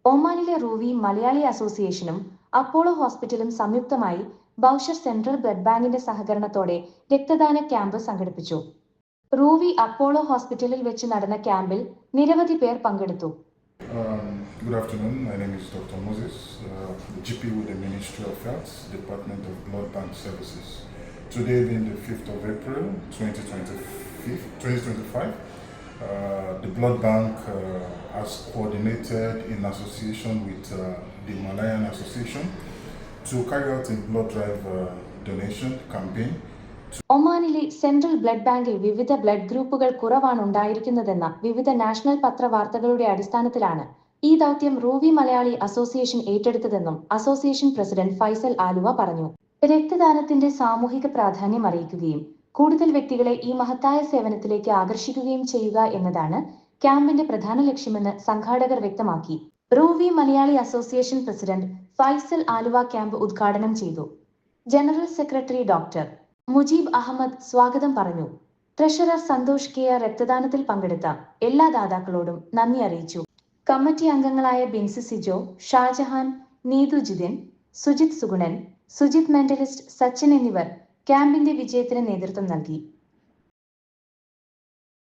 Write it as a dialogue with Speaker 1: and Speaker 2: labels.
Speaker 1: ഒമാനിലെ റൂവി മലയാളി അസോസിയേഷനും അപ്പോളോ ഹോസ്പിറ്റലും സംയുക്തമായി ബൗഷർ സെൻട്രൽ ബ്ലഡ് ബാങ്കിന്റെ സഹകരണത്തോടെ രക്തദാന ക്യാമ്പ് സംഘടിപ്പിച്ചു. റൂവി അപ്പോളോ ഹോസ്പിറ്റലിൽ വെച്ച് നടന്ന ക്യാമ്പിൽ നിരവധി പേർ പങ്കെടുത്തു.
Speaker 2: Good afternoon. My name is Dr. Moses, GP with the Ministry of Health, Department of Blood Bank Services. Today being the 5th of April 2025, the Blood Bank has coordinated in association with the Malayan Association to carry out a blood drive donation campaign.
Speaker 1: ഒമാനിലെ central blood ബാങ്കിൽ വിവിധ blood ഗ്രൂപ്പുകൾ കുറവാണ് ഉണ്ടായിരിക്കുന്നതെന്ന വിവിധ national പത്രവാർത്തകളുടെ അടിസ്ഥാനത്തിലാണ് ഈ ദൗത്യം Ruwi Malayali association ഏറ്റെടുത്തതെന്നും അസോസിയേഷൻ പ്രസിഡന്റ് ഫൈസൽ ആലുവ പറഞ്ഞു. രക്തദാനത്തിന്റെ സാമൂഹിക പ്രാധാന്യം അറിയിക്കുകയും കൂടുതൽ വ്യക്തികളെ ഈ മഹത്തായ സേവനത്തിലേക്ക് ആകർഷിക്കുകയും ചെയ്യുക എന്നതാണ് ക്യാമ്പിന്റെ പ്രധാന ലക്ഷ്യമെന്ന് സംഘാടകർ വ്യക്തമാക്കി. Ruwi Malayali association president Faisal Aluva camp ഉദ്ഘാടനം ചെയ്തു. General secretary doctor Mujeeb Ahmed സ്വാഗതം പറഞ്ഞു. ട്രഷറർ സന്തോഷ് കെ രക്തദാനത്തിൽ പങ്കെടുത്ത എല്ലാ ദാതാക്കളോടും നന്ദി അറിയിച്ചു. കമ്മിറ്റി അംഗങ്ങളായ ബിൻസി സിജോ, ഷാജഹാൻ, നീതു ജിതിൻ, സുജിത് സുഗുണൻ, സുജിത് മെന്റലിസ്റ്റ്, സച്ചിൻ എന്നിവർ ക്യാമ്പിന്റെ വിജയത്തിന് നേതൃത്വം നൽകി.